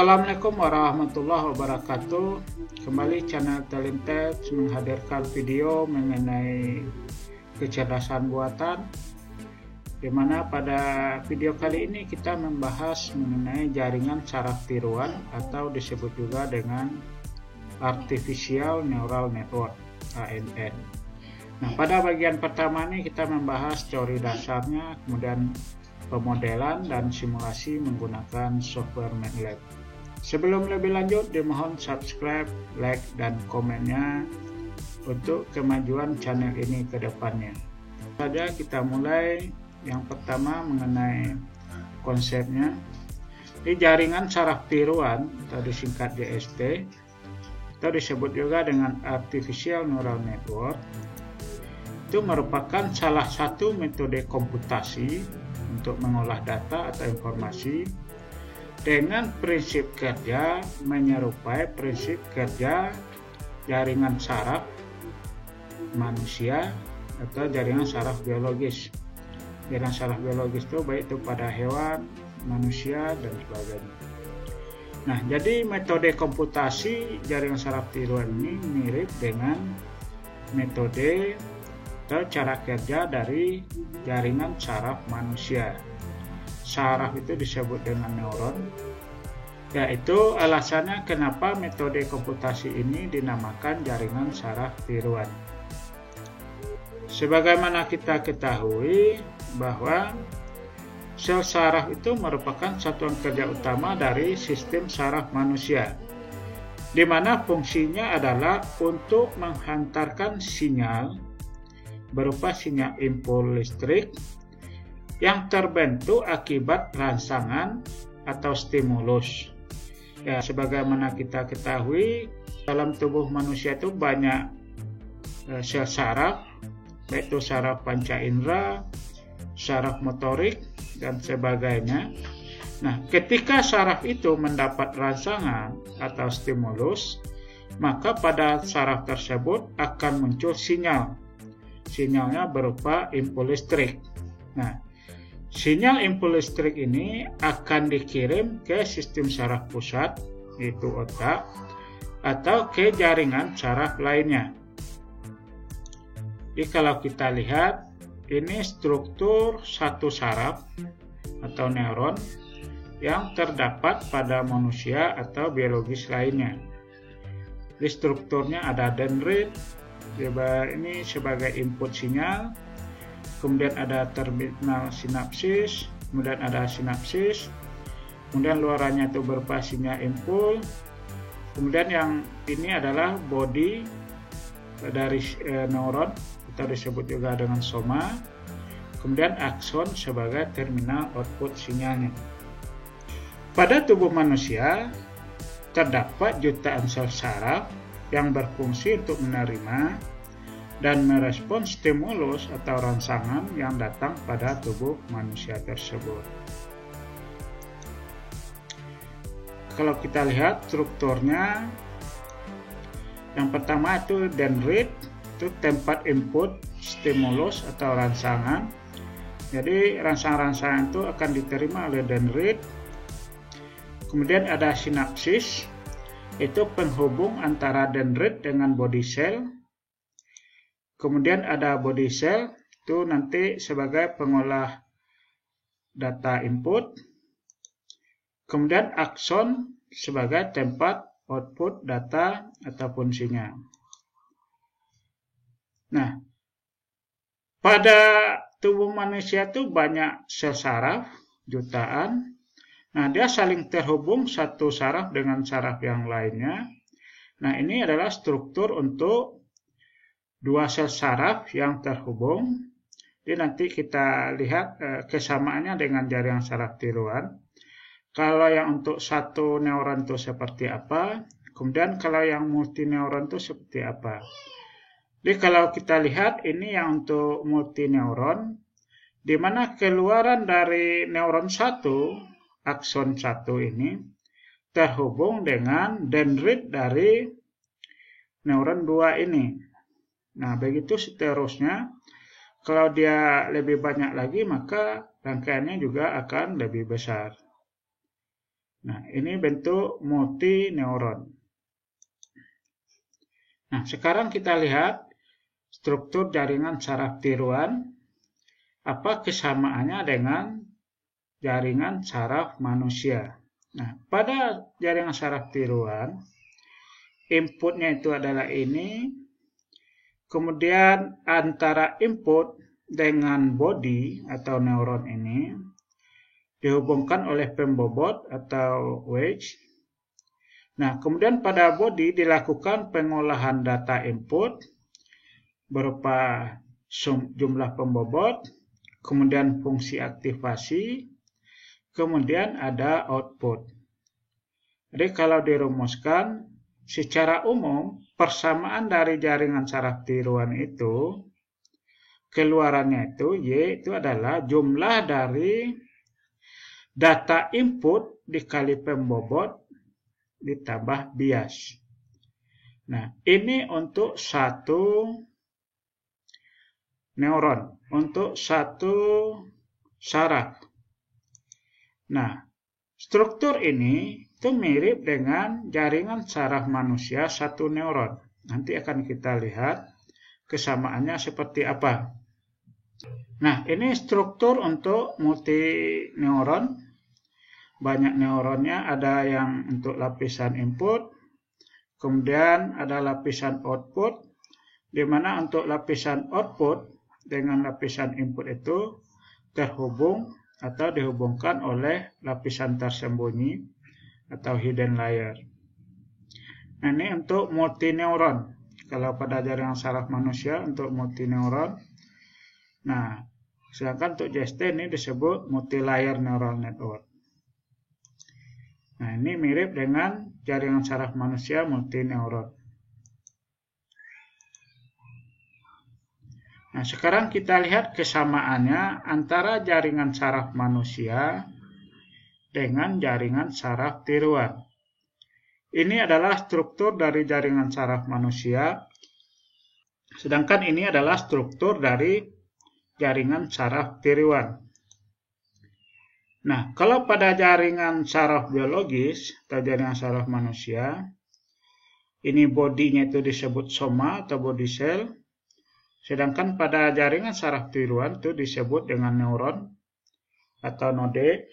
Assalamualaikum warahmatullahi wabarakatuh. Kembali channel Talented menghadirkan video mengenai kecerdasan buatan, di mana pada video kali ini kita membahas mengenai jaringan saraf tiruan atau disebut juga dengan Artificial Neural Network (ANN). Nah, pada bagian pertama ini kita membahas teori dasarnya, kemudian pemodelan dan simulasi menggunakan software MATLAB. Sebelum lebih lanjut, dimohon subscribe, like, dan komennya untuk kemajuan channel ini ke depannya. Saja kita mulai. Yang pertama mengenai konsepnya. Di jaringan saraf tiruan atau disingkat JST atau disebut juga dengan Artificial Neural Network, itu merupakan salah satu metode komputasi untuk mengolah data atau informasi dengan prinsip kerja menyerupai prinsip kerja jaringan saraf manusia atau jaringan saraf biologis. Jaringan saraf biologis itu baik itu pada hewan, manusia, dan sebagainya. Nah, jadi metode komputasi jaringan saraf tiruan ini mirip dengan metode atau cara kerja dari jaringan saraf manusia. Saraf itu disebut dengan neuron. Yaitu alasannya kenapa metode komputasi ini dinamakan jaringan saraf tiruan. Sebagaimana kita ketahui bahwa sel saraf itu merupakan satuan kerja utama dari sistem saraf manusia, di mana fungsinya adalah untuk menghantarkan sinyal berupa sinyal impuls listrik yang terbentuk akibat rangsangan atau stimulus. Ya, sebagaimana kita ketahui, dalam tubuh manusia itu banyak sel saraf, baik itu saraf panca indera, saraf motorik, dan sebagainya. Nah, ketika saraf itu mendapat rangsangan atau stimulus, maka pada saraf tersebut akan muncul sinyal. Sinyalnya berupa impuls listrik. Nah, sinyal impuls listrik ini akan dikirim ke sistem saraf pusat, yaitu otak, atau ke jaringan saraf lainnya. Jadi kalau kita lihat, ini struktur satu saraf atau neuron yang terdapat pada manusia atau biologis lainnya. Di strukturnya ada dendrit, ini sebagai input sinyal, kemudian ada terminal sinapsis, kemudian ada sinapsis, kemudian luarannya itu berupa sinyal impuls, kemudian yang ini adalah body dari neuron atau disebut juga dengan soma, kemudian akson sebagai terminal output sinyalnya. Pada tubuh manusia terdapat jutaan sel saraf yang berfungsi untuk menerima dan merespons stimulus atau rangsangan yang datang pada tubuh manusia tersebut. Kalau kita lihat strukturnya, yang pertama itu dendrit, itu tempat input stimulus atau rangsangan. Jadi rangsangan-rangsangan itu akan diterima oleh dendrit. Kemudian ada sinapsis, itu penghubung antara dendrit dengan body cell. Kemudian ada body cell, itu nanti sebagai pengolah data input. Kemudian akson sebagai tempat output data atau fungsinya. Nah, pada tubuh manusia itu banyak sel saraf, jutaan. Nah, dia saling terhubung satu saraf dengan saraf yang lainnya. Nah, ini adalah struktur untuk dua sel saraf yang terhubung. Jadi nanti kita lihat kesamaannya dengan jaringan saraf tiruan. Kalau yang untuk satu neuron itu seperti apa, kemudian kalau yang multineuron itu seperti apa. Jadi kalau kita lihat ini yang untuk multineuron, di mana keluaran dari neuron 1, akson 1 ini terhubung dengan dendrit dari neuron 2 ini. Nah, begitu seterusnya. Kalau dia lebih banyak lagi, maka rangkaiannya juga akan lebih besar. Nah, ini bentuk multineuron. Nah, sekarang kita lihat struktur jaringan saraf tiruan. Apa kesamaannya dengan jaringan saraf manusia? Nah, pada jaringan saraf tiruan, inputnya itu adalah ini. Kemudian antara input dengan body atau neuron ini dihubungkan oleh pembobot atau wedge. Nah, kemudian pada body dilakukan pengolahan data input berupa jumlah pembobot, kemudian fungsi aktivasi, kemudian ada output. Jadi kalau dirumuskan, secara umum persamaan dari jaringan saraf tiruan itu, keluarannya itu Y itu adalah jumlah dari data input dikali pembobot ditambah bias. Nah, ini untuk satu neuron, untuk satu saraf. Nah, struktur ini itu mirip dengan jaringan saraf manusia satu neuron. Nanti akan kita lihat kesamaannya seperti apa. Nah, ini struktur untuk multineuron. Banyak neuronnya, ada yang untuk lapisan input, kemudian ada lapisan output, di mana untuk lapisan output dengan lapisan input itu terhubung atau dihubungkan oleh lapisan tersembunyi atau hidden layer. Nah, ini untuk multineuron. Kalau pada jaringan saraf manusia untuk multineuron. Nah, sedangkan untuk JST ini disebut multilayer neural network. Nah, ini mirip dengan jaringan saraf manusia multineuron. Nah, sekarang kita lihat kesamaannya antara jaringan saraf manusia dengan jaringan saraf tiruan. Ini adalah struktur dari jaringan saraf manusia, sedangkan ini adalah struktur dari jaringan saraf tiruan. Nah, kalau pada jaringan saraf biologis atau jaringan saraf manusia, ini bodinya itu disebut soma atau body cell, sedangkan pada jaringan saraf tiruan itu disebut dengan neuron atau node.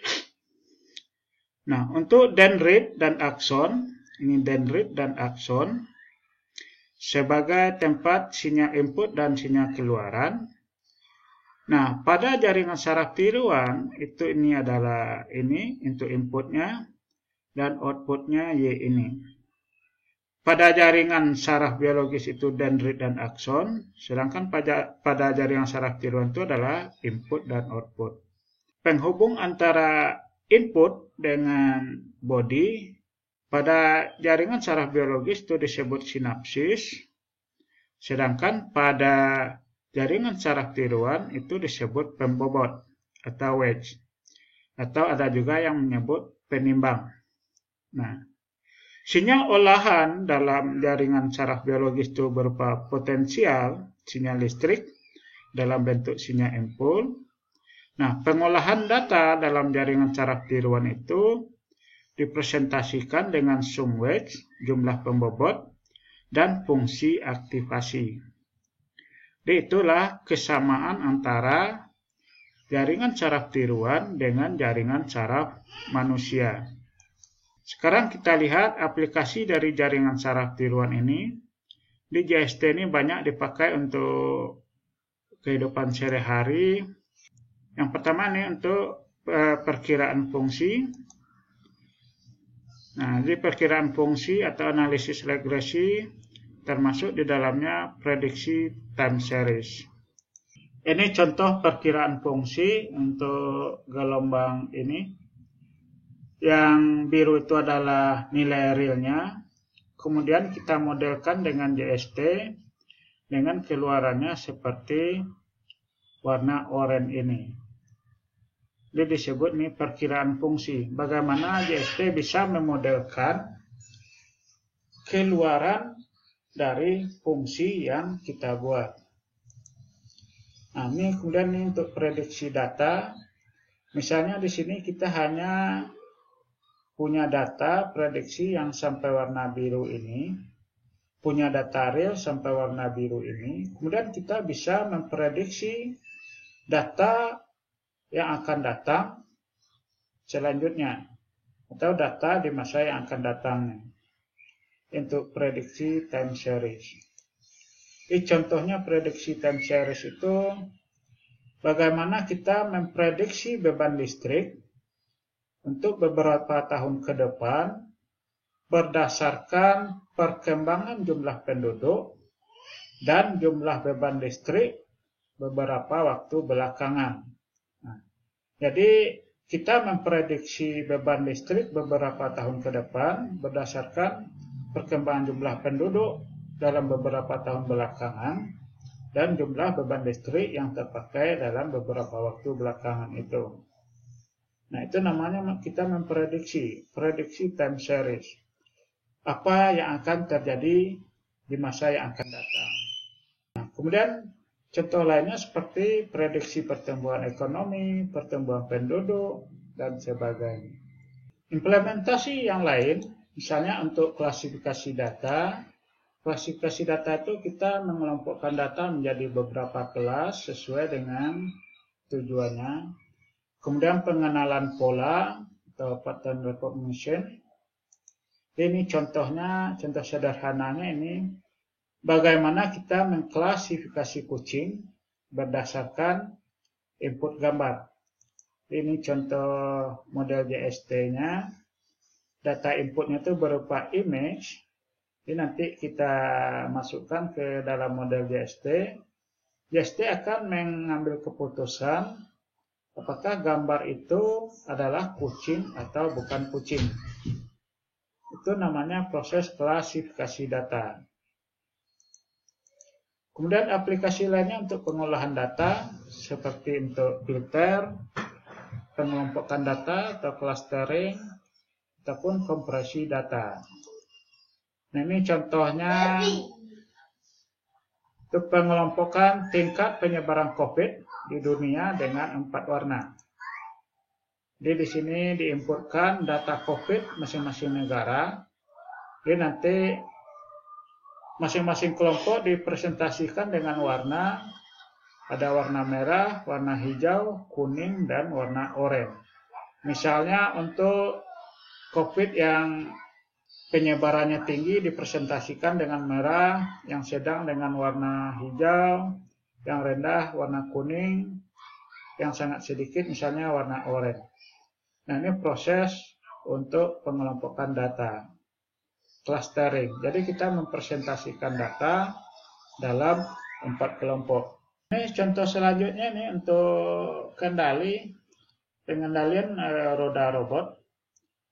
Nah, untuk dendrit dan akson, ini dendrit dan akson, sebagai tempat sinyal input dan sinyal keluaran. Nah, pada jaringan saraf tiruan itu ini adalah ini untuk inputnya dan outputnya Y ini. Pada jaringan saraf biologis itu dendrit dan akson, sedangkan pada jaringan saraf tiruan itu adalah input dan output. Penghubung antara input dengan body pada jaringan saraf biologis itu disebut sinapsis, sedangkan pada jaringan saraf tiruan itu disebut pembobot atau wedge, atau ada juga yang menyebut penimbang. Nah, sinyal olahan dalam jaringan saraf biologis itu berupa potensial sinyal listrik dalam bentuk sinyal impul. Nah, pengolahan data dalam jaringan saraf tiruan itu dipresentasikan dengan sum wedge, jumlah pembobot, dan fungsi aktivasi. Jadi itulah kesamaan antara jaringan saraf tiruan dengan jaringan saraf manusia. Sekarang kita lihat aplikasi dari jaringan saraf tiruan ini. Di JST ini banyak dipakai untuk kehidupan sehari-hari. Yang pertama ini untuk perkiraan fungsi. Nah, di perkiraan fungsi atau analisis regresi termasuk di dalamnya prediksi time series. Ini contoh perkiraan fungsi untuk gelombang ini. Yang biru itu adalah nilai realnya. Kemudian kita modelkan dengan JST dengan keluarannya seperti warna oranye ini. Ini disebut nih perkiraan fungsi. Bagaimana JST bisa memodelkan keluaran dari fungsi yang kita buat. Nah, ini kemudian ini untuk prediksi data. Misalnya di sini kita hanya punya data prediksi yang sampai warna biru ini, punya data real sampai warna biru ini, kemudian kita bisa memprediksi data yang akan datang selanjutnya, atau data di masa yang akan datang untuk prediksi time series. Ini contohnya prediksi time series itu bagaimana kita memprediksi beban listrik untuk beberapa tahun ke depan berdasarkan perkembangan jumlah penduduk dan jumlah beban listrik beberapa waktu belakangan. Nah, jadi kita memprediksi beban listrik beberapa tahun ke depan berdasarkan perkembangan jumlah penduduk dalam beberapa tahun belakangan dan jumlah beban listrik yang terpakai dalam beberapa waktu belakangan itu. Nah, itu namanya kita memprediksi, prediksi time series. Apa yang akan terjadi di masa yang akan datang. Nah, kemudian contoh lainnya seperti prediksi pertumbuhan ekonomi, pertumbuhan penduduk, dan sebagainya. Implementasi yang lain, misalnya untuk klasifikasi data. Klasifikasi data itu kita mengelompokkan data menjadi beberapa kelas sesuai dengan tujuannya. Kemudian pengenalan pola atau pattern recognition. Ini contohnya, contoh sederhananya ini bagaimana kita mengklasifikasi kucing berdasarkan input gambar. Ini contoh model JST-nya. Data inputnya itu berupa image. Ini nanti kita masukkan ke dalam model JST. JST akan mengambil keputusan apakah gambar itu adalah kucing atau bukan kucing. Itu namanya proses klasifikasi data. Kemudian aplikasi lainnya untuk pengolahan data seperti untuk filter, pengelompokan data atau clustering, ataupun kompresi data. Nah, ini contohnya untuk pengelompokan tingkat penyebaran COVID di dunia dengan 4 warna. Jadi di sini diinputkan data COVID masing-masing negara. Jadi nanti masing-masing kelompok dipresentasikan dengan warna. Ada warna merah, warna hijau, kuning, dan warna oranye. Misalnya untuk COVID yang penyebarannya tinggi dipresentasikan dengan merah, yang sedang dengan warna hijau, yang rendah warna kuning, yang sangat sedikit misalnya warna oranye. Nah, ini proses untuk pengelompokan data, clustering. Jadi kita mempresentasikan data dalam 4 kelompok. Ini contoh selanjutnya nih untuk pengendalian roda robot,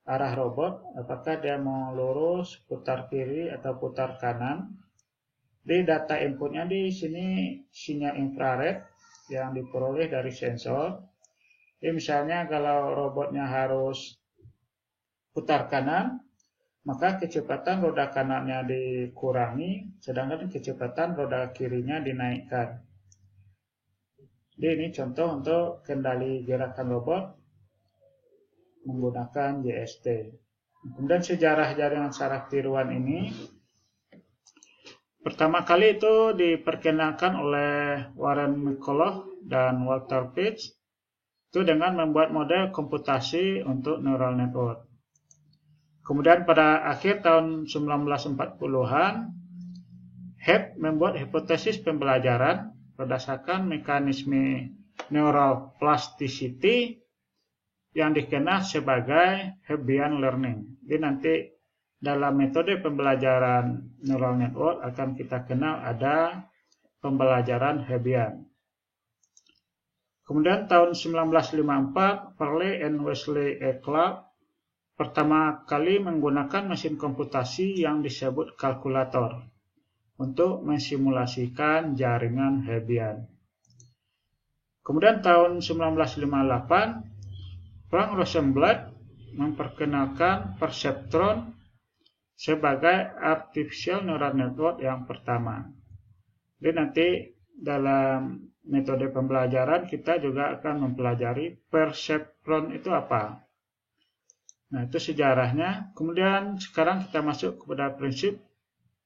arah robot, apakah dia mau lurus, putar kiri atau putar kanan. Di data inputnya di sini sinyal infrared yang diperoleh dari sensor. Jadi misalnya kalau robotnya harus putar kanan, maka kecepatan roda kanannya dikurangi, sedangkan kecepatan roda kirinya dinaikkan. Jadi ini contoh untuk kendali gerakan robot menggunakan JST. Kemudian sejarah jaringan saraf tiruan ini pertama kali itu diperkenalkan oleh Warren McCulloch dan Walter Pitts itu dengan membuat model komputasi untuk neural network. Kemudian pada akhir tahun 1940-an, Hebb membuat hipotesis pembelajaran berdasarkan mekanisme neural plasticity yang dikenal sebagai Hebbian learning. Jadi nanti dalam metode pembelajaran neural network akan kita kenal ada pembelajaran Hebbian. Kemudian tahun 1954, Perley and Wesley E. Clark pertama kali menggunakan mesin komputasi yang disebut kalkulator untuk mensimulasikan jaringan Hebbian. Kemudian tahun 1958, Frank Rosenblatt memperkenalkan perceptron sebagai artificial neural network yang pertama. Jadi nanti dalam metode pembelajaran kita juga akan mempelajari perceptron itu apa. Nah, itu sejarahnya. Kemudian sekarang kita masuk kepada prinsip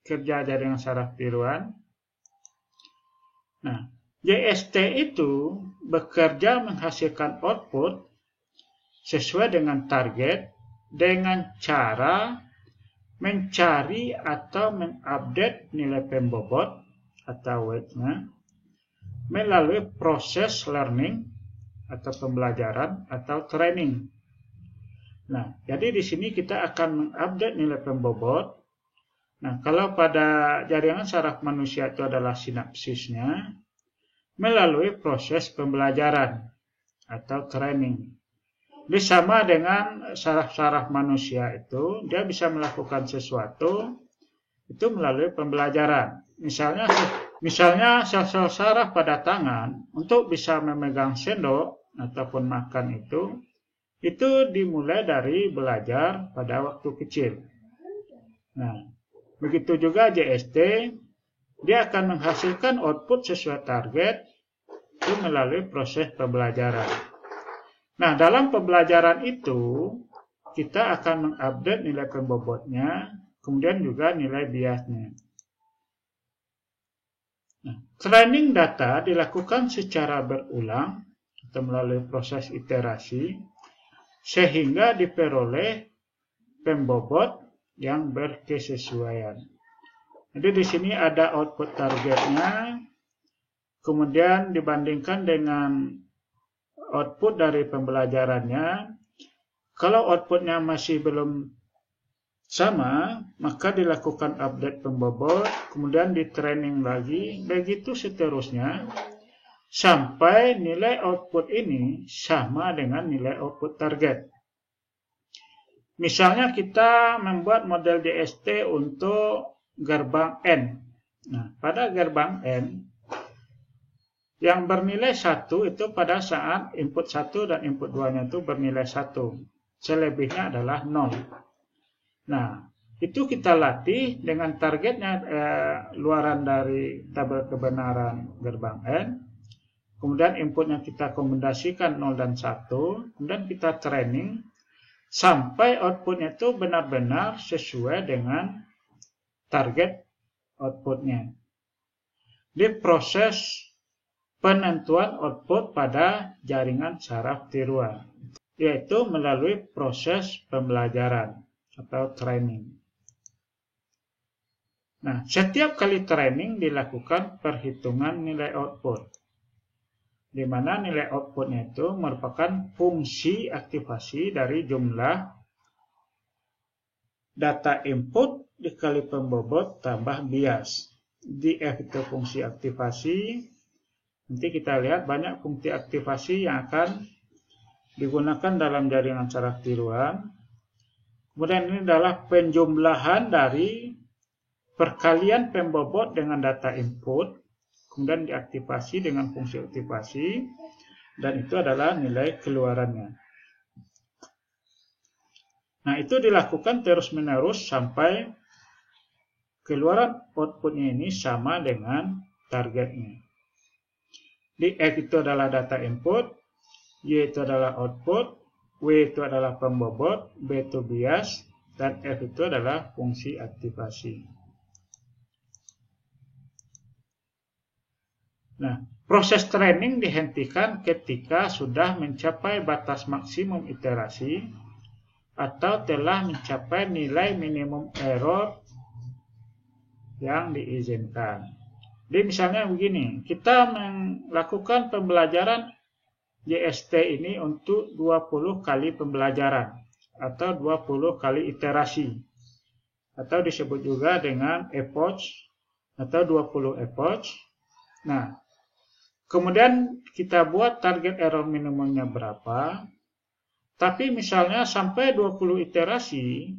kerja jaringan saraf tiruan. Nah, JST itu bekerja menghasilkan output sesuai dengan target dengan cara mencari atau mengupdate nilai pembobot atau weight-nya melalui proses learning atau pembelajaran atau training. Nah, jadi di sini kita akan mengupdate nilai pembobot. Nah, kalau pada jaringan saraf manusia itu adalah sinapsisnya melalui proses pembelajaran atau training. Ini sama dengan saraf-saraf manusia itu, dia bisa melakukan sesuatu itu melalui pembelajaran. Misalnya sel-sel saraf pada tangan untuk bisa memegang sendok ataupun makan itu dimulai dari belajar pada waktu kecil. Nah, begitu juga JST, dia akan menghasilkan output sesuai target itu melalui proses pembelajaran. Nah, dalam pembelajaran itu, kita akan mengupdate nilai pembobotnya, kemudian juga nilai biasnya. Nah, training data dilakukan secara berulang atau melalui proses iterasi, sehingga diperoleh pembobot yang berkesesuaian. Jadi di sini ada output targetnya, kemudian dibandingkan dengan output dari pembelajarannya. Kalau outputnya masih belum sama, maka dilakukan update pembobot, kemudian di training lagi, begitu seterusnya, sampai nilai output ini sama dengan nilai output target. Misalnya kita membuat model JST untuk gerbang N. Nah, pada gerbang N, yang bernilai 1 itu pada saat input 1 dan input 2-nya itu bernilai 1. Selebihnya adalah 0. Nah, itu kita latih dengan targetnya luaran dari tabel kebenaran gerbang N. Kemudian inputnya kita kombinasikan 0 dan 1. Kemudian kita training sampai outputnya itu benar-benar sesuai dengan target outputnya. Di proses penentuan output pada jaringan saraf tiruan, yaitu melalui proses pembelajaran atau training. Nah, setiap kali training dilakukan perhitungan nilai output, di mana nilai outputnya itu merupakan fungsi aktivasi dari jumlah data input dikali pembobot tambah bias. Di F itu fungsi aktivasi. Nanti kita lihat banyak fungsi aktivasi yang akan digunakan dalam jaringan saraf tiruan. Kemudian ini adalah penjumlahan dari perkalian pembobot dengan data input, kemudian diaktifasi dengan fungsi aktivasi, dan itu adalah nilai keluarannya. Nah, itu dilakukan terus-menerus sampai keluaran outputnya ini sama dengan targetnya. Di X itu adalah data input, Y itu adalah output, W itu adalah pembobot, B itu bias, dan F itu adalah fungsi aktivasi. Nah, proses training dihentikan ketika sudah mencapai batas maksimum iterasi atau telah mencapai nilai minimum error yang diizinkan. Jadi misalnya begini, kita melakukan pembelajaran JST ini untuk 20 kali pembelajaran atau 20 kali iterasi, atau disebut juga dengan epoch atau 20 epoch. Nah, kemudian kita buat target error minimumnya berapa, tapi misalnya sampai 20 iterasi,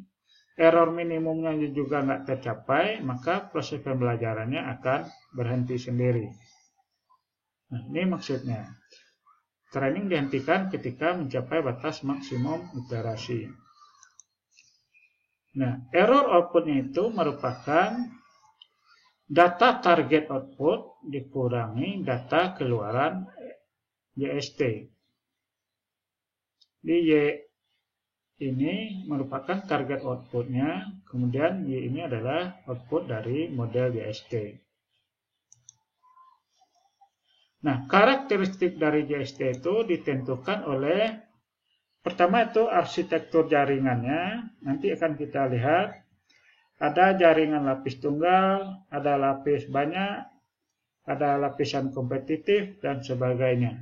error minimumnya juga nggak tercapai, maka proses pembelajarannya akan berhenti sendiri. Nah, ini maksudnya. Training dihentikan ketika mencapai batas maksimum iterasi. Nah, error outputnya itu merupakan data target output dikurangi data keluaran JST. Di ini merupakan target outputnya, kemudian Y ini adalah output dari model JST. Nah, karakteristik dari JST itu ditentukan oleh, pertama itu arsitektur jaringannya. Nanti akan kita lihat, ada jaringan lapis tunggal, ada lapis banyak, ada lapisan kompetitif, dan sebagainya.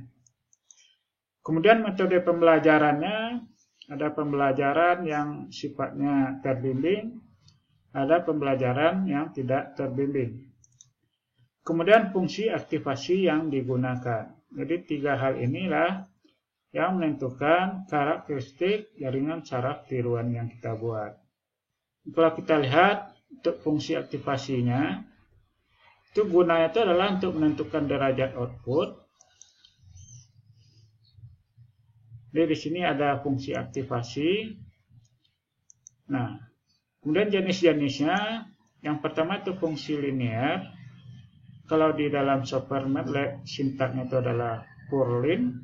Kemudian metode pembelajarannya, ada pembelajaran yang sifatnya terbimbing, ada pembelajaran yang tidak terbimbing. Kemudian fungsi aktivasi yang digunakan. Jadi 3 hal inilah yang menentukan karakteristik jaringan saraf tiruan yang kita buat. Kalau kita lihat untuk fungsi aktivasinya, itu gunanya itu adalah untuk menentukan derajat output. Jadi di sini ada fungsi aktivasi. Nah, kemudian jenis-jenisnya, yang pertama itu fungsi linear. Kalau di dalam software MATLAB sintaknya itu adalah purlin.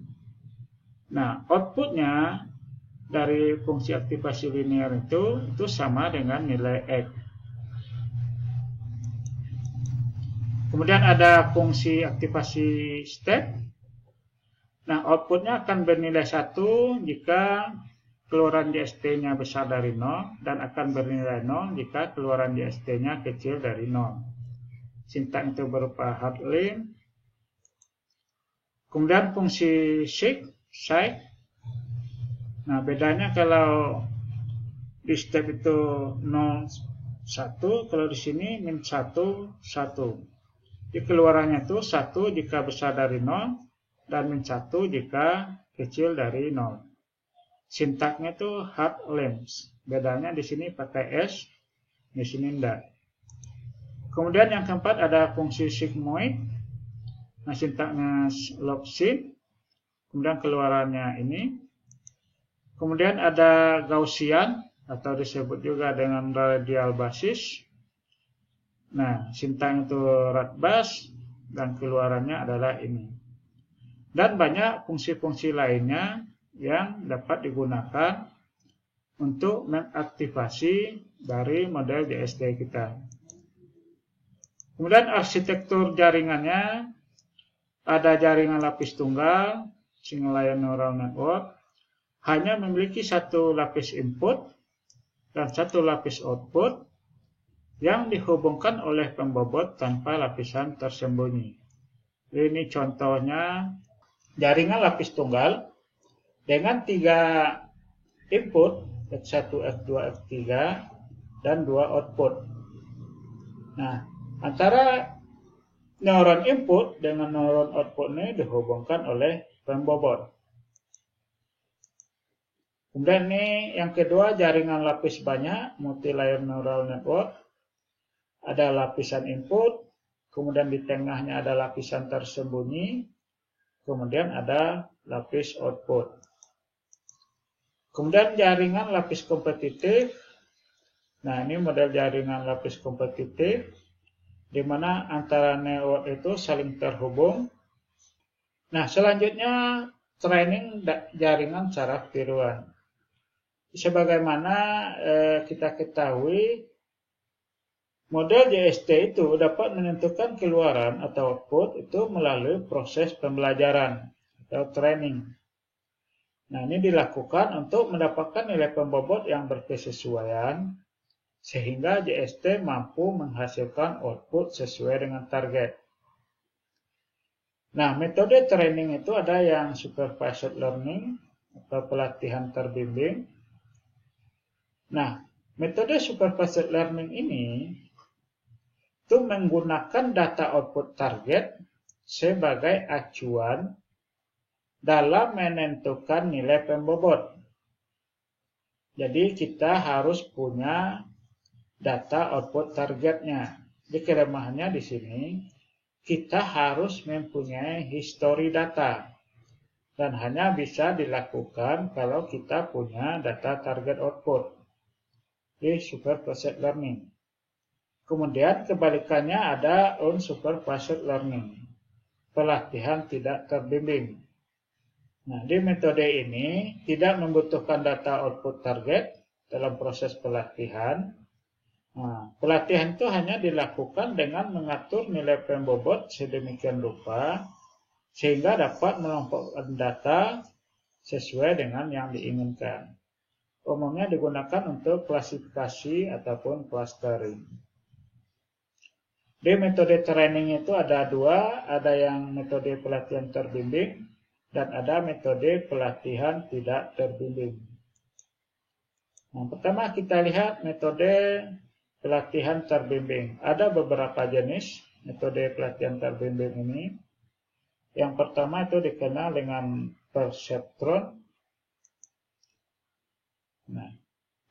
Nah, outputnya dari fungsi aktivasi linear itu sama dengan nilai X. Kemudian ada fungsi aktivasi step. Nah, outputnya akan bernilai 1 jika keluaran JST-nya besar dari 0 dan akan bernilai 0 jika keluaran JST-nya kecil dari 0. Sintak itu berupa hard link. Kemudian fungsi seek. Nah, bedanya kalau di step itu 0, 1, kalau di sini min 1, 1. Di keluarannya itu 1 jika besar dari 0 dan min 1 jika kecil dari 0. Sintaknya itu hard links. Bedanya di sini pakai S, di sini enggak. Kemudian yang keempat ada fungsi sigmoid. Nah, sintaknya logsin. Kemudian keluarannya ini. Kemudian ada Gaussian atau disebut juga dengan radial basis. Nah, sintak itu radbas dan keluarannya adalah ini. Dan banyak fungsi-fungsi lainnya yang dapat digunakan untuk mengaktifasi dari model JST kita. Kemudian arsitektur jaringannya, ada jaringan lapis tunggal, single layer neural network, hanya memiliki 1 lapis input dan 1 lapis output yang dihubungkan oleh pembobot tanpa lapisan tersembunyi. Ini contohnya jaringan lapis tunggal dengan 3 input, X1, X2, X3, dan 2 output. Nah, antara neuron input dengan neuron output ini dihubungkan oleh pembobot. Kemudian ini yang kedua, jaringan lapis banyak, multi-layer neural network. Ada lapisan input, kemudian di tengahnya ada lapisan tersembunyi, kemudian ada lapis output. Kemudian jaringan lapis kompetitif. Nah, ini model jaringan lapis kompetitif, di mana antara network itu saling terhubung. Nah, selanjutnya training jaringan saraf tiruan. Sebagaimana kita ketahui, model JST itu dapat menentukan keluaran atau output itu melalui proses pembelajaran atau training. Nah, ini dilakukan untuk mendapatkan nilai pembobot yang berkesesuaian, sehingga JST mampu menghasilkan output sesuai dengan target. Nah, metode training itu ada yang supervised learning atau pelatihan terbimbing. Nah, metode supervised learning ini itu menggunakan data output target sebagai acuan dalam menentukan nilai pembobot. Jadi kita harus punya data output targetnya. Jadi kelemahannya di sini, kita harus mempunyai history data. Dan hanya bisa dilakukan kalau kita punya data target output di supervised learning. Kemudian kebalikannya ada unsupervised learning, pelatihan tidak terbimbing. Nah, di metode ini tidak membutuhkan data output target dalam proses pelatihan. Nah, pelatihan itu hanya dilakukan dengan mengatur nilai pembobot sedemikian rupa sehingga dapat mengelompokkan data sesuai dengan yang diinginkan. Umumnya digunakan untuk klasifikasi ataupun clustering. Di metode training itu ada dua, ada yang metode pelatihan terbimbing dan ada metode pelatihan tidak terbimbing. Nah, pertama kita lihat metode pelatihan terbimbing. Ada beberapa jenis metode pelatihan terbimbing ini. Yang pertama itu dikenal dengan perceptron. Nah,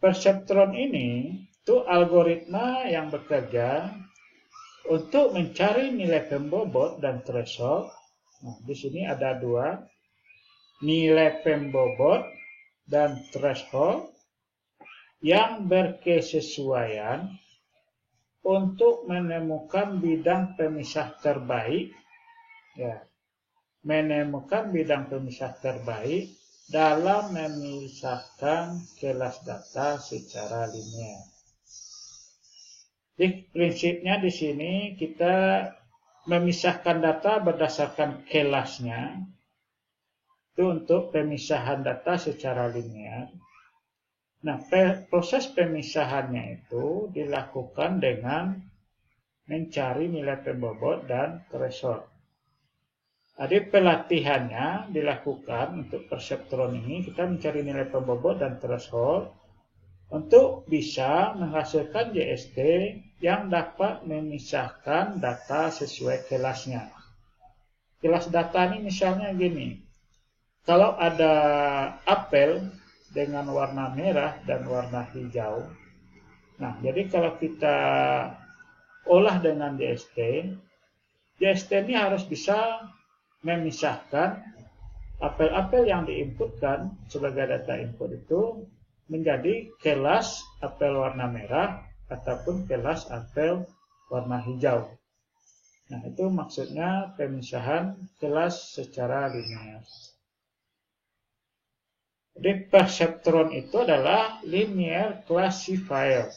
perceptron ini itu algoritma yang bekerja untuk mencari nilai pembobot dan threshold. Nah, di sini ada dua, nilai pembobot dan threshold yang berkesesuaian untuk menemukan bidang pemisah terbaik, ya, menemukan bidang pemisah terbaik dalam memisahkan kelas data secara linear. Jadi prinsipnya di sini kita memisahkan data berdasarkan kelasnya itu untuk pemisahan data secara linear. Nah, proses pemisahannya itu dilakukan dengan mencari nilai pembobot dan threshold. Jadi pelatihannya dilakukan untuk perseptron ini, kita mencari nilai pembobot dan threshold untuk bisa menghasilkan JST yang dapat memisahkan data sesuai kelasnya. Kelas data ini misalnya gini, kalau ada apel dengan warna merah dan warna hijau, nah jadi kalau kita olah dengan JST ini harus bisa memisahkan apel-apel yang diinputkan sebagai data input itu menjadi kelas apel warna merah ataupun kelas apel warna hijau. Nah, itu maksudnya pemisahan kelas secara linear. Jadi perceptron itu adalah linear classifier.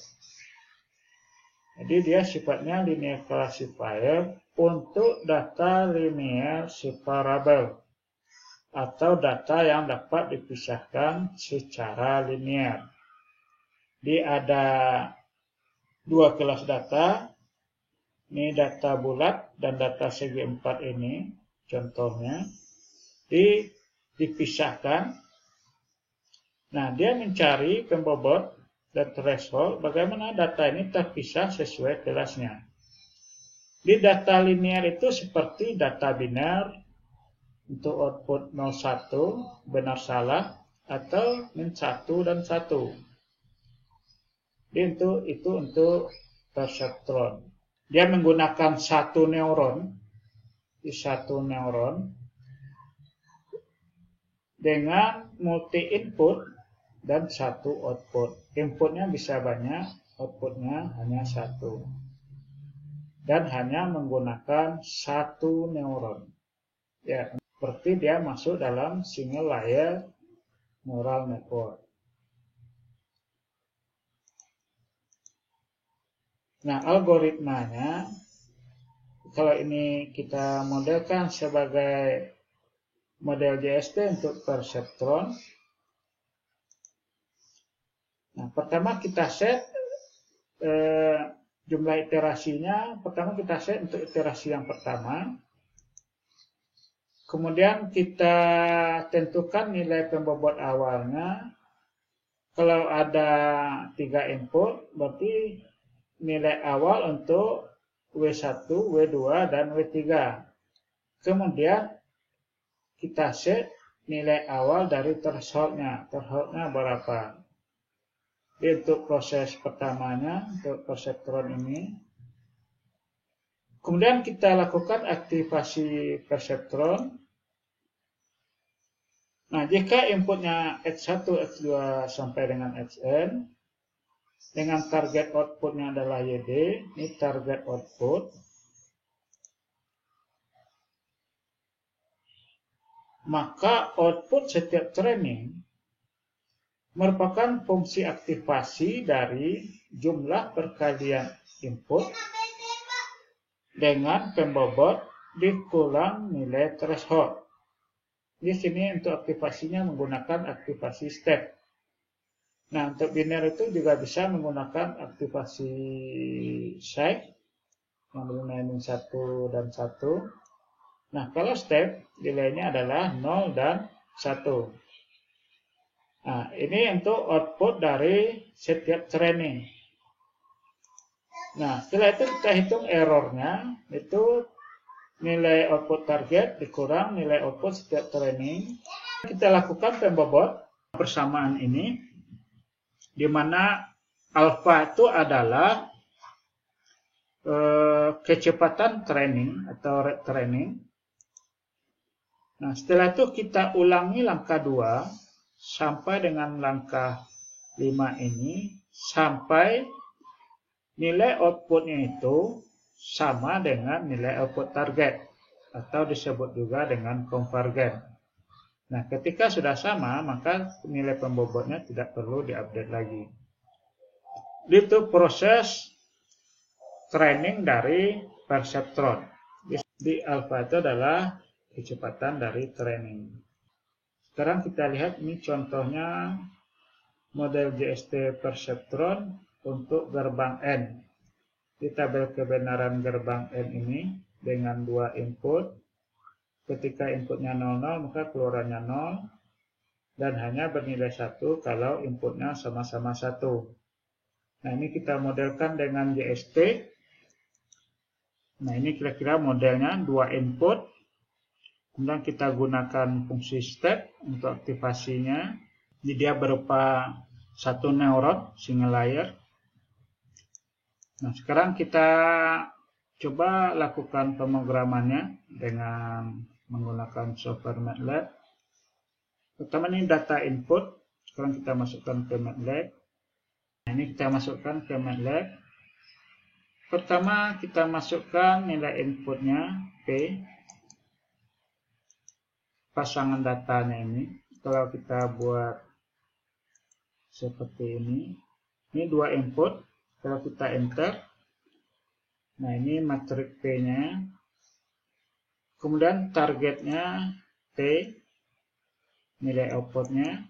Jadi dia sifatnya linear classifier untuk data linear separable atau data yang dapat dipisahkan secara linear. Jadi ada dua kelas data, ini data bulat dan data segi empat ini, contohnya, dipisahkan. Nah, dia mencari pembobot dan threshold bagaimana data ini terpisah sesuai kelasnya. Di data linear itu seperti data biner untuk output 01 benar salah atau min 1 dan 1. Itu untuk perceptron. Dia menggunakan satu neuron dengan multi input dan satu output. Inputnya bisa banyak, outputnya hanya satu. Dan hanya menggunakan satu neuron. Ya, seperti dia masuk dalam single layer neural network. Nah, algoritmanya, kalau ini kita modelkan sebagai model JST untuk perceptron. Nah, pertama kita set jumlah iterasinya. Pertama kita set untuk iterasi yang pertama. Kemudian kita tentukan nilai pembobot awalnya. Kalau ada 3 input, berarti nilai awal untuk W1, W2, dan W3. Kemudian kita set nilai awal dari thresholdnya. Thresholdnya berapa? Untuk proses pertamanya, untuk perceptron ini. Kemudian kita lakukan aktivasi perceptron. Nah, jika inputnya X1, X2 sampai dengan Xn, dengan target outputnya adalah YD, ini target output. maka output setiap training merupakan fungsi aktivasi dari jumlah perkalian input dengan pembobot dikurang nilai threshold. Di sini untuk aktivasinya menggunakan aktivasi step. Nah, untuk biner itu juga bisa menggunakan aktivasi shake yang bermain 1 dan 1. Nah, kalau step nilainya adalah 0 dan 1. Nah, ini untuk output dari setiap training. Nah, setelah itu kita hitung errornya, itu nilai output target dikurang nilai output setiap training. Kita lakukan pembobot persamaan ini, di mana alpha itu adalah kecepatan training atau rate training. Nah, setelah itu kita ulangi langkah 2 sampai dengan langkah 5 ini, sampai nilai outputnya itu sama dengan nilai output target, atau disebut juga dengan konvergen. Nah, ketika sudah sama, maka nilai pembobotnya tidak perlu diupdate lagi. Itu proses training dari perseptron. Di alpha itu adalah kecepatan dari training. Sekarang kita lihat ini contohnya model JST perseptron untuk gerbang N. Di tabel kebenaran gerbang N ini dengan 2 input. Ketika inputnya 00 maka keluarannya 0 dan hanya bernilai 1 kalau inputnya sama-sama 1. Nah, ini kita modelkan dengan JST. Nah, ini kira-kira modelnya 2 input. Kemudian kita gunakan fungsi step untuk aktivasinya. Ini dia berupa 1 neuron single layer. Nah, sekarang kita coba lakukan pemrogramannya dengan menggunakan software MATLAB. Pertama ini data input. Sekarang kita masukkan ke MATLAB. Nah, ini kita masukkan ke MATLAB. Pertama kita masukkan nilai inputnya P. Pasangan datanya ini. Kalau kita buat seperti ini 2 input. Kalau kita enter, nah ini matrik P-nya. Kemudian targetnya T, nilai outputnya.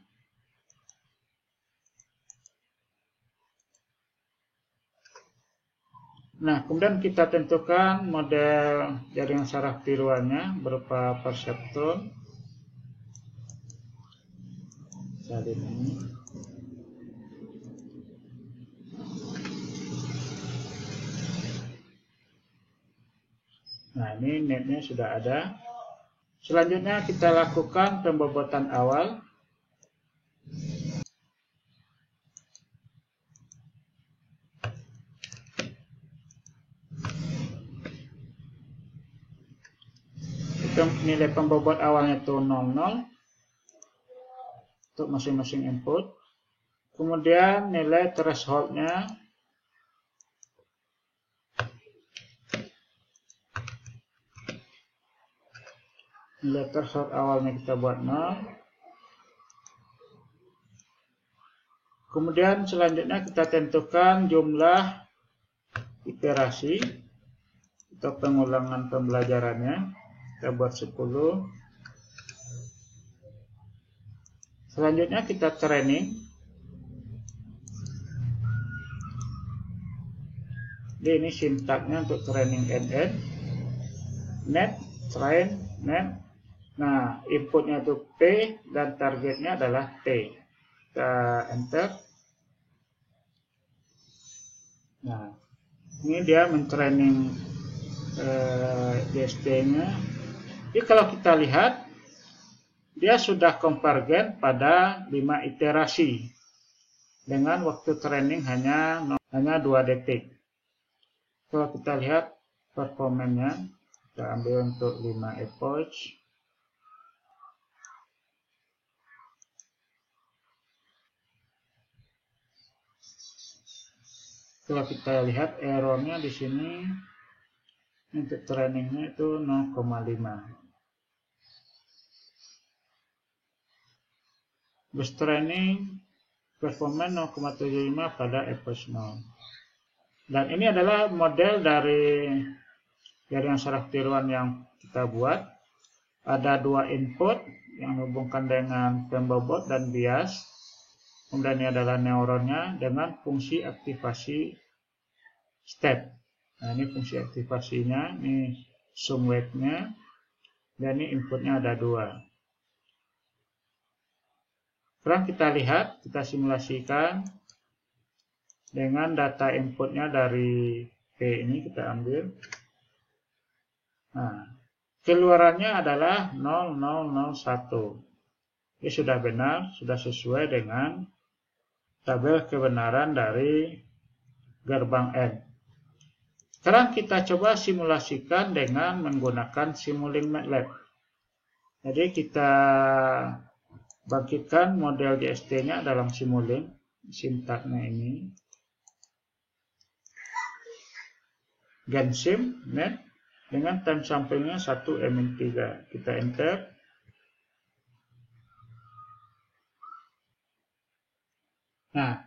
Nah, kemudian kita tentukan model jaringan saraf tiruannya berupa perseptron. Salin ini. Nah, ini netnya sudah ada. Selanjutnya kita lakukan pembobotan awal. Nilai pembobot awalnya itu 00 untuk masing-masing input. Kemudian nilai thresholdnya nilai threshold awalnya kita buat 0. Kemudian selanjutnya kita tentukan jumlah iterasi atau pengulangan pembelajarannya. Kita buat 10. Selanjutnya kita training. Ini sintaknya untuk training NN. Net, train, net. Nah, inputnya itu P dan targetnya adalah T. Kita enter. Nah, ini dia mentraining JST-nya. Jadi kalau kita lihat, dia sudah konvergen pada 5 iterasi dengan waktu training hanya 2 detik. Kalau kita lihat performanya, kita ambil untuk 5 epoch. Kalau kita lihat errornya di sini untuk trainingnya itu 0,5. bus training performance 0,75 pada equals 0. Dan ini adalah model dari jaringan saraf tiruan yang kita buat. Ada dua input yang menghubungkan dengan pembobot dan bias. Kemudian ini adalah neuronnya dengan fungsi aktivasi step. Nah, ini fungsi aktivasinya, ini sum weight-nya, dan ini inputnya ada dua. Sekarang kita lihat, kita simulasikan dengan data inputnya dari P ini kita ambil. Nah, keluarannya adalah 0001. Ini sudah benar, sudah sesuai dengan tabel kebenaran dari gerbang N. Sekarang kita coba simulasikan dengan menggunakan Simulink MATLAB. Jadi kita bangkitkan model GST-nya dalam Simulink, sintaknya ini. Gensim net dengan time sample-nya 1/3. Kita enter. Nah,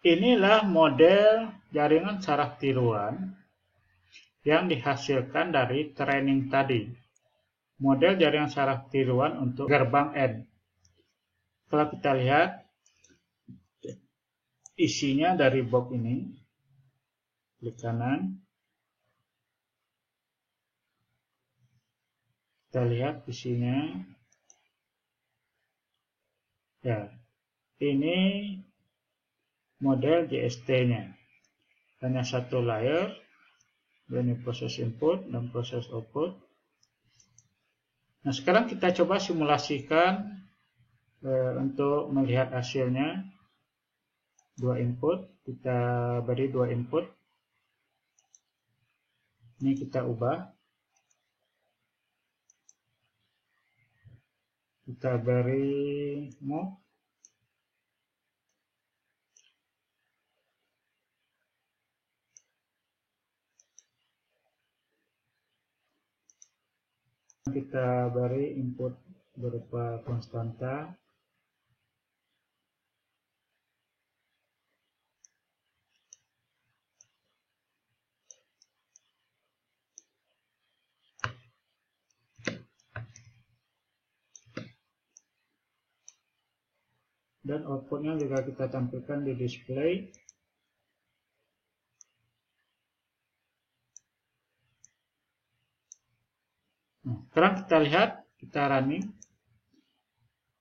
inilah model jaringan saraf tiruan yang dihasilkan dari training tadi. Model jaringan saraf tiruan untuk gerbang N. Kalau kita lihat isinya dari box ini, klik kanan. Kita lihat isinya. Ya, ini model GST-nya. Hanya satu layer. Ini proses input dan proses output. Nah, sekarang kita coba simulasikan untuk melihat hasilnya. Dua input, kita beri dua input. Ini kita ubah. Kita beri move. Kita beri input berupa konstanta. Dan outputnya juga kita tampilkan di display. Nah, sekarang kita lihat, kita running.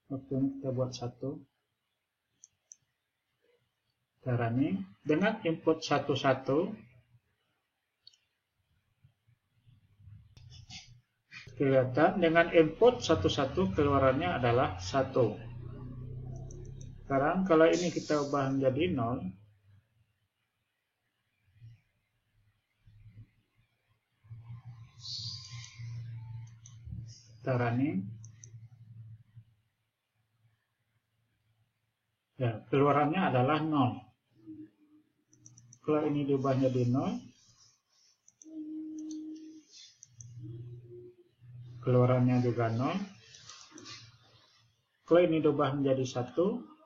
Waktu ini kita buat 1. Kita running dengan input 11. Kelihatan dengan input 11 keluarannya adalah 1. Sekarang kalau ini kita ubah menjadi 0. Kita running. Ya, keluarannya adalah 0. Kalau ini diubah menjadi 0. Keluarannya juga 0. Kalau ini diubah menjadi 1.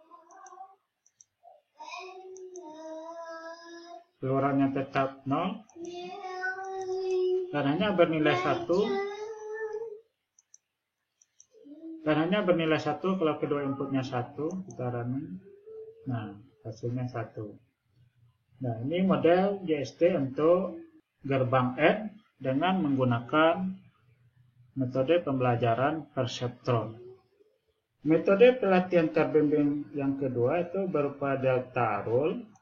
Keluarannya tetap 0. Dan hanya bernilai 1. Dan hanya bernilai 1 kalau kedua inputnya 1. Kita running. Nah, hasilnya 1. Nah, ini model GST untuk gerbang N dengan menggunakan metode pembelajaran perseptron. Metode pelatihan terbimbing yang kedua itu berupa delta rule.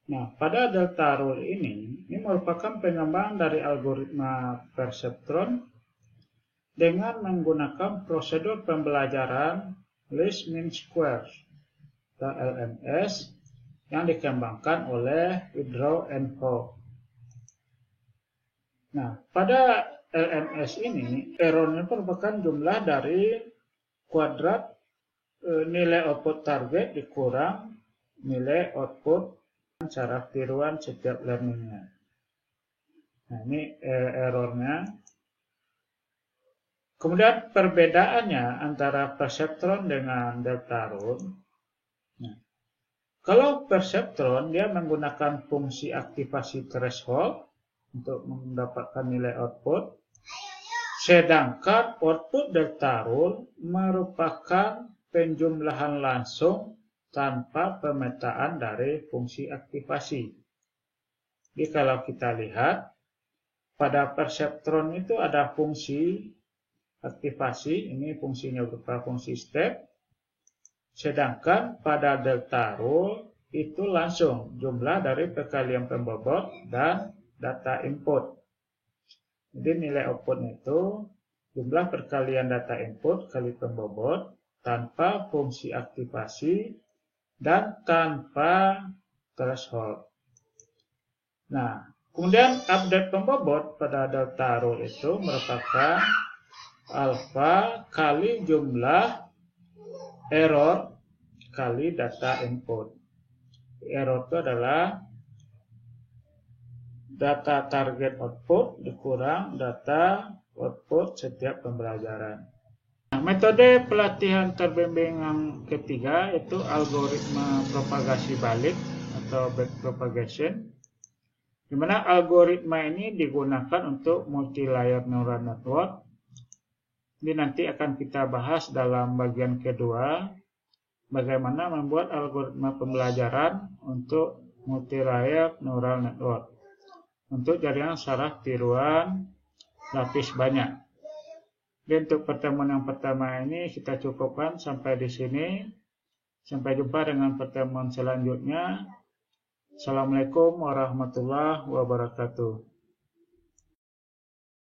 Nah, pada delta rule ini merupakan pengembangan dari algoritma perseptron dengan menggunakan prosedur pembelajaran least mean squares atau LMS yang dikembangkan oleh Woodrow and Ho. Nah, pada LMS ini errornya merupakan jumlah dari kuadrat nilai output target dikurang nilai output saraf tiruan setiap learningnya. Nah, ini errornya. Kemudian perbedaannya antara perseptron dengan deltaron. Nah, kalau perseptron dia menggunakan fungsi aktivasi threshold untuk mendapatkan nilai output, sedangkan output deltaron merupakan penjumlahan langsung tanpa pemetaan dari fungsi aktivasi. Jadi kalau kita lihat, pada perseptron itu ada fungsi aktivasi, ini fungsinya berupa fungsi step, sedangkan pada deltaron itu langsung jumlah dari perkalian pembobot dan data input. Jadi nilai outputnya itu jumlah perkalian data input kali pembobot tanpa fungsi aktivasi dan tanpa threshold. Nah, kemudian update pembobot pada deltaron itu merupakan alfa kali jumlah error kali data input. Error itu adalah data target output dikurang data output setiap pembelajaran. Nah, metode pelatihan terbimbing yang ketiga yaitu algoritma propagasi balik atau backpropagation, di mana algoritma ini digunakan untuk multi-layer neural network. Ini nanti akan kita bahas dalam bagian kedua, bagaimana membuat algoritma pembelajaran untuk multi-layer neural network untuk jaringan saraf tiruan lapis banyak. Dan untuk pertemuan yang pertama ini kita cukupkan sampai di sini. Sampai jumpa dengan pertemuan selanjutnya. Assalamualaikum warahmatullahi wabarakatuh.